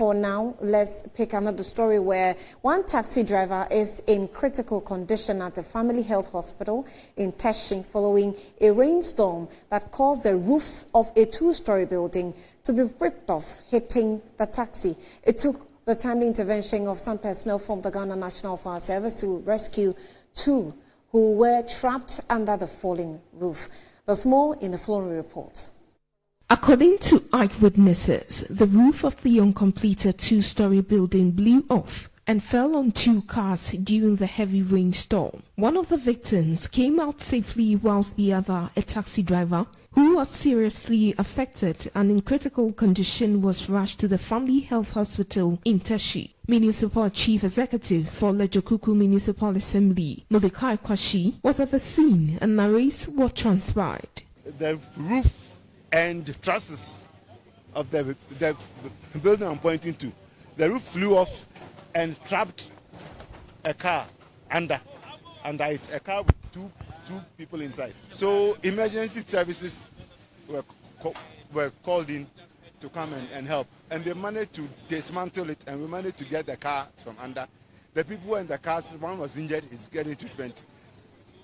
For now, let's pick another story where one taxi driver is in critical condition at the Family Health Hospital in Teshie following a rainstorm that caused the roof of a two-story building to be ripped off, hitting the taxi. It took the timely intervention of some personnel from the Ghana National Fire Service to rescue two who were trapped under the falling roof. There's more in the following report. According to eyewitnesses, the roof of the uncompleted two-story building blew off and fell on two cars during the heavy rainstorm. One of the victims came out safely whilst the other, a taxi driver, who was seriously affected and in critical condition, was rushed to the Family Health Hospital in Teshie. Municipal Chief Executive for Lejokuku Municipal Assembly, Mordecai Kwashi, was at the scene and narrates what transpired. The roof and trusses of the building I'm pointing to, the roof flew off and trapped a car under it, a car with two people inside. So emergency services were called in to come and help, and they managed to dismantle it, and we managed to get the car from under. The people in the cars, one was injured, is getting treatment.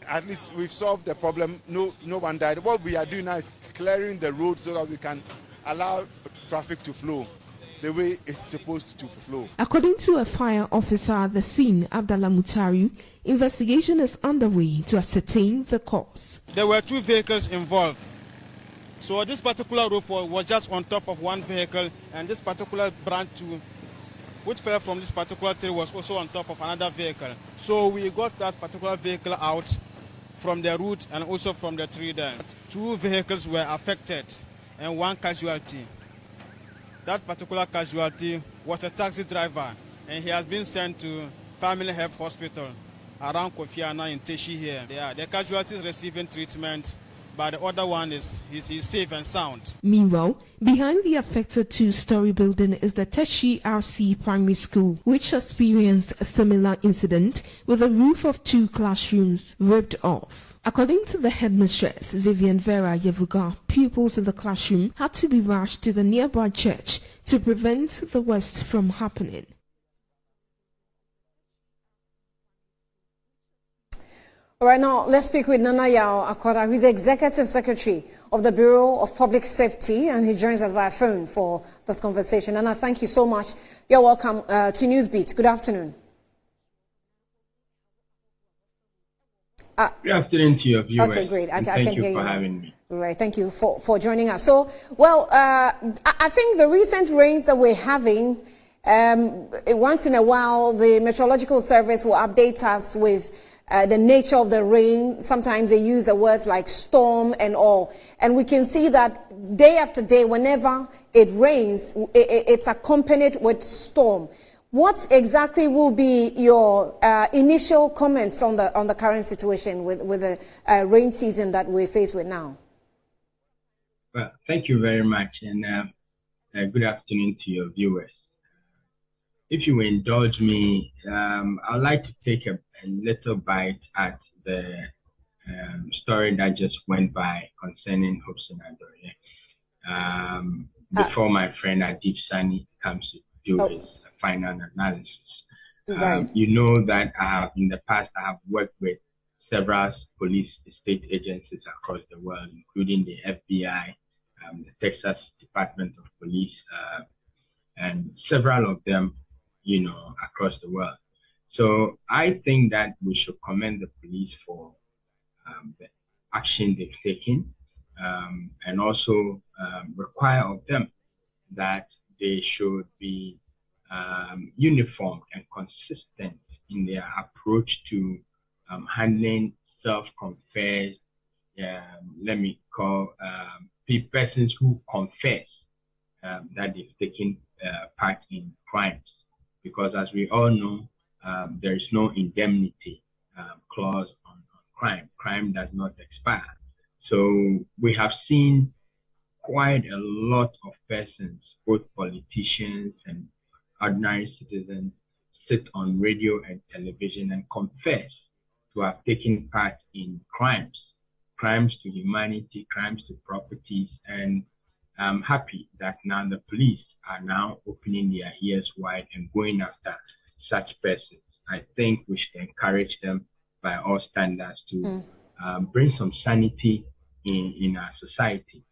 At least we've solved the problem. No one died. What we are doing now is clearing the road so that we can allow traffic to flow the way it's supposed to flow. According to a fire officer at the scene, Abdallah Mutaru, investigation is underway to ascertain the cause. There were two vehicles involved. So this particular roof was just on top of one vehicle, and this particular branch too, which fell from this particular tree, was also on top of another vehicle. So we got that particular vehicle out from the root and also from the tree there. Two vehicles were affected and one casualty. That particular casualty was a taxi driver, and he has been sent to Family Health Hospital around Kofi Annan in Teshie here. The casualty is receiving treatment, but the other one is safe and sound. Meanwhile, behind the affected two-story building is the Teshie RC Primary School, which experienced a similar incident with a roof of two classrooms ripped off. According to the headmistress, Vivian Vera Yevuga, pupils in the classroom had to be rushed to the nearby church to prevent the worst from happening. All right, now let's speak with Nana Yao Akoda, who is the Executive Secretary of the Bureau of Public Safety, and he joins us via phone for this conversation. Nana, thank you so much. You're welcome to Newsbeat. Good afternoon. Good afternoon to your viewers. Okay, great. I thank can you hear for you. having me. Right, thank you for joining us. So, well, I think the recent rains that we're having, once in a while, the Meteorological Service will update us with the nature of the rain. Sometimes they use the words like storm and all. And we can see that day after day, whenever it rains, it's accompanied with storm. What exactly will be your initial comments on the current situation with the rain season that we're faced with now? Well, thank you very much, and good afternoon to your viewers. If you will indulge me, I'd like to take a little bite at the story that just went by concerning Hobson Adorye, before my friend Adib Sani comes to do his final analysis. Right. You know that in the past I have worked with several police state agencies across the world, including the FBI, the Texas Department of Police, and several of them, you know, across the world. So I think that we should commend the police for the action they've taken, and also require of them that they should be uniform and consistent in their approach to handling self-confessed, let me call persons who confess that they've taken part in crimes. Because as we all know, there is no indemnity clause on crime. Crime does not expire. So we have seen quite a lot of persons, both politicians and ordinary citizens, sit on radio and television and confess to have taken part in crimes to humanity, crimes to properties, and I'm happy that now the police are now opening their ears wide and going after such persons. I think we should encourage them by all standards to bring some sanity in our society.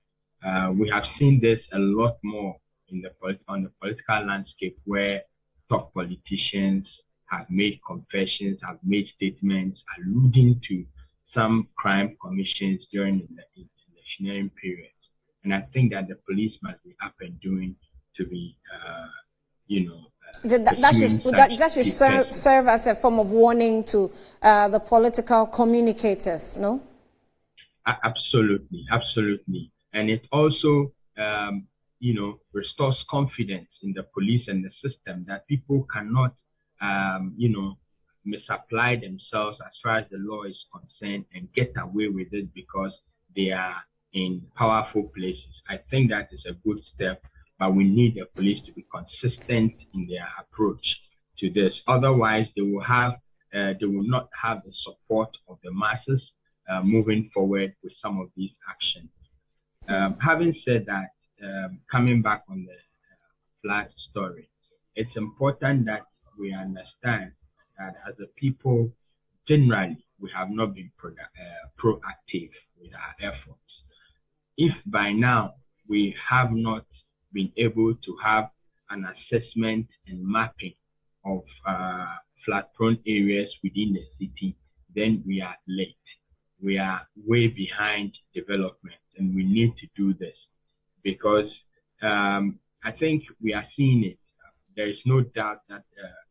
We have seen this a lot more on the political landscape, where top politicians have made confessions, have made statements alluding to some crime commissions during the electioneering period. And I think that the police must be up and doing to be, that should serve as a form of warning to the political communicators, no? Absolutely, absolutely. And it also, restores confidence in the police and the system, that people cannot, misapply themselves as far as the law is concerned and get away with it because they are in powerful places. I think that is a good step, but we need the police to be consistent in their approach to this. Otherwise, they will not have the support of the masses moving forward with some of these actions. Having said that, coming back on the flood story, it's important that we understand that as a people, generally, we have not been proactive with our efforts. If by now we have not been able to have an assessment and mapping of flood-prone areas within the city, then we are late. We are way behind development, and we need to do this because I think we are seeing it. There is no doubt that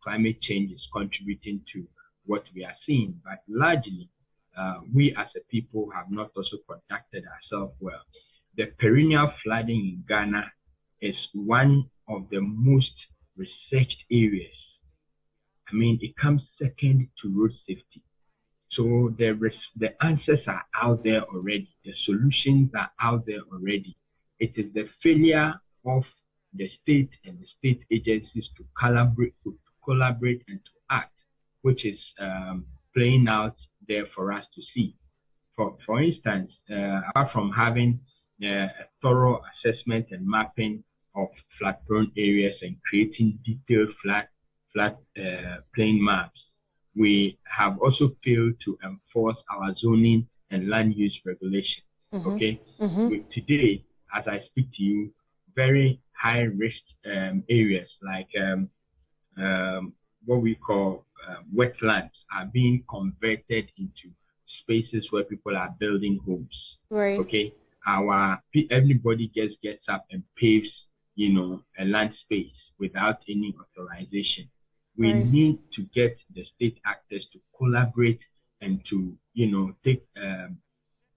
climate change is contributing to what we are seeing, but largely we as a people have not also conducted ourselves well. The perennial flooding in Ghana is one of the most researched areas. I mean, it comes second to road safety. So the answers are out there already. The solutions are out there already. It is the failure of the state and the state agencies to collaborate and to act, which is playing out there for us to see. For instance, apart from having a thorough assessment and mapping of flood-prone areas and creating detailed flood plain maps, we have also failed to enforce our zoning and land use regulation. Okay, today, as I speak to you, very high-risk areas like what we call wetlands are being converted into spaces where people are building homes. Right. Okay, everybody just gets up and paves, a land space without any authorization. We need to get the state actors to collaborate and to, take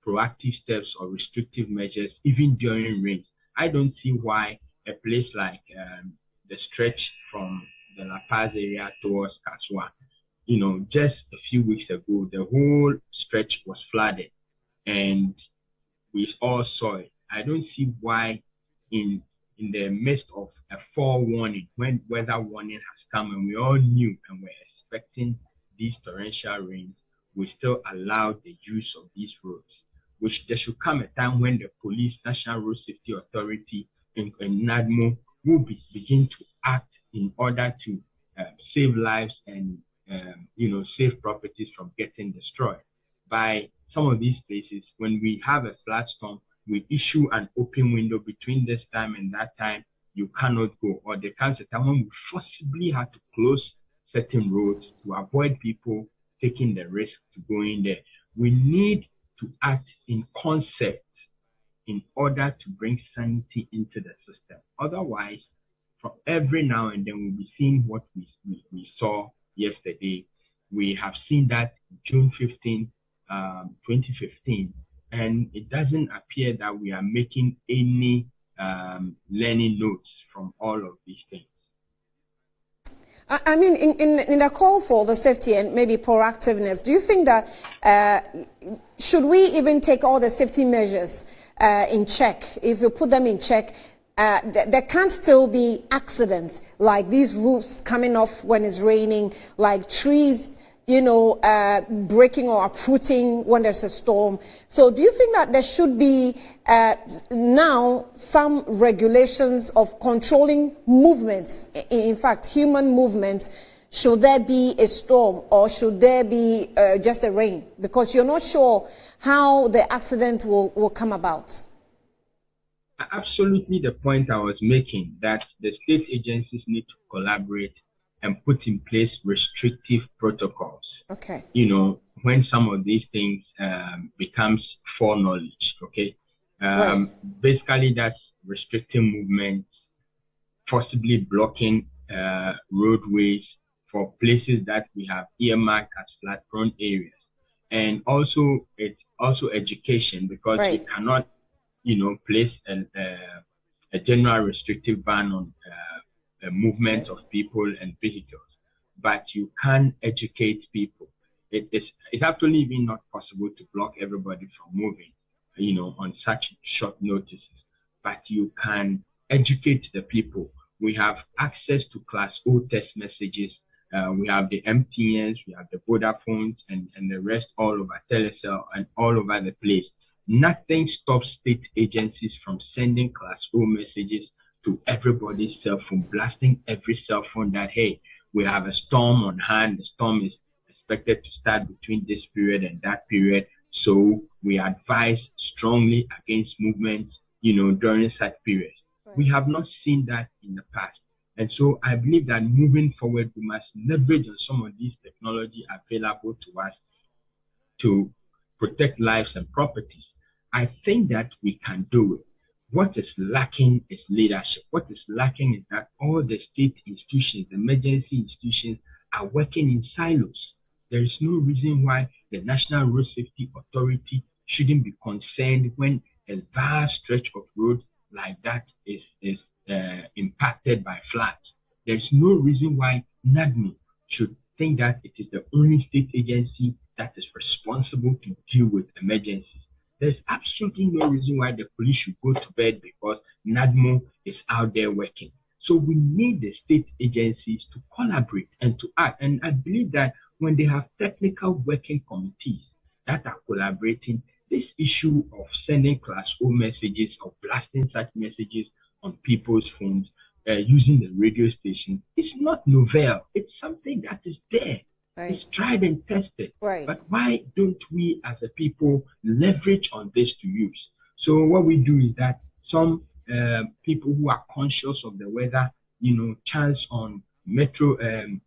proactive steps or restrictive measures even during rains. I don't see why a place like the stretch from the La Paz area towards Kaswa, just a few weeks ago, the whole stretch was flooded and we all saw it. I don't see why in the midst of a forewarning, when weather warning has come and we all knew and were expecting these torrential rains, we still allowed the use of these roads. There should come a time when the police, National Road Safety Authority, and NADMO will begin to act in order to save lives and save properties from getting destroyed. By some of these places, when we have a flood storm, we issue an open window between this time and that time. You cannot go, or there comes a time when we forcibly have to close certain roads to avoid people taking the risk to go in there. We need to act in concept in order to bring sanity into the system. Otherwise, from every now and then, we'll be seeing what we saw yesterday. We have seen that June 15, 2015, and it doesn't appear that we are making any learning notes from all of these things. I mean, in the call for the safety and maybe proactiveness, do you think that should we even take all the safety measures in check? If you put them in check, there can't still be accidents like these roofs coming off when it's raining, like trees breaking or uprooting when there's a storm. So do you think that there should be now some regulations of controlling movements, in fact, human movements, should there be a storm or should there be just a rain? Because you're not sure how the accident will come about. Absolutely the point I was making, that the state agencies need to collaborate and put in place restrictive protocols. Okay. When some of these things becomes foreknowledge, okay? Right. Basically, that's restricting movements, possibly blocking roadways for places that we have earmarked as flood-prone areas. And also, it's also education, because right. you cannot, place a general restrictive ban on a movement yes. of people and vehicles, but you can educate people. It's actually even not possible to block everybody from moving, on such short notices, but you can educate the people. We have access to Class O text messages. We have the MTNs, we have the Vodafones, and the rest all over Telecel and all over the place. Nothing stops state agencies from sending Class O messages to everybody's cell phone, blasting every cell phone that, hey, we have a storm on hand. The storm is expected to start between this period and that period. So we advise strongly against movements, during such periods. Right. We have not seen that in the past. And so I believe that moving forward, we must leverage on some of these technology available to us to protect lives and properties. I think that we can do it. What is lacking is leadership. What is lacking is that all the state institutions, the emergency institutions, are working in silos. There is no reason why the National Road Safety Authority shouldn't be concerned when a vast stretch of road like that is impacted by floods. There's no reason why NADMO should think that it is the only state agency that is responsible to deal with emergencies. There's absolutely no reason why the police should go to bed because NADMO is out there working. So we need the state agencies to collaborate and to act. And I believe that when they have technical working committees that are collaborating, this issue of sending Class O messages or blasting such messages on people's phones using the radio station is not novel. It's something that is there. Right. It's tried and tested. Right. But why don't we as a people leverage on this to use? So what we do is that some people who are conscious of the weather, chance on the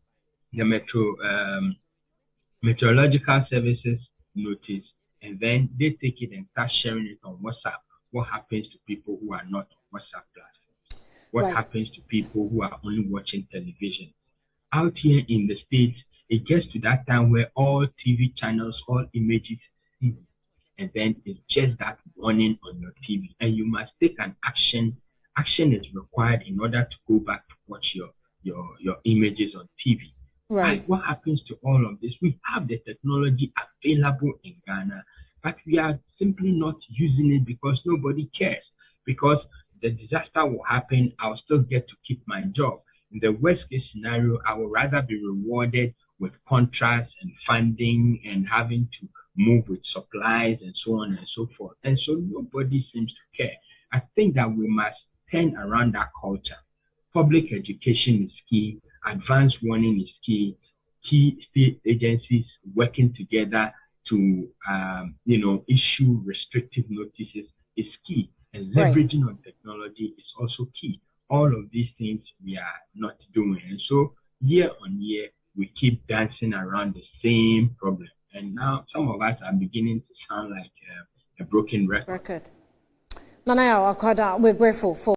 meteorological services notice, and then they take it and start sharing it on WhatsApp. What happens to people who are not on WhatsApp platforms? What right. happens to people who are only watching television? Out here in the States, it gets to that time where all TV channels, all images, and then it's just that warning on your TV, and you must take an action. Action is required in order to go back to watch your images on TV. Right. What happens to all of this? We have the technology available in Ghana, but we are simply not using it because nobody cares. Because the disaster will happen, I'll still get to keep my job. In the worst case scenario, I would rather be rewarded with contracts and funding and having to move with supplies and so on and so forth. And so nobody seems to care. I think that we must turn around that culture. Public education is key. Advanced warning is key. Key state agencies working together to, issue restrictive notices is key. And leveraging on technology is also key. All of these things we are not doing. And so year on year, we keep dancing around the same problem. And now some of us are beginning to sound like a broken record. Nana Yaw Akwada, we're grateful for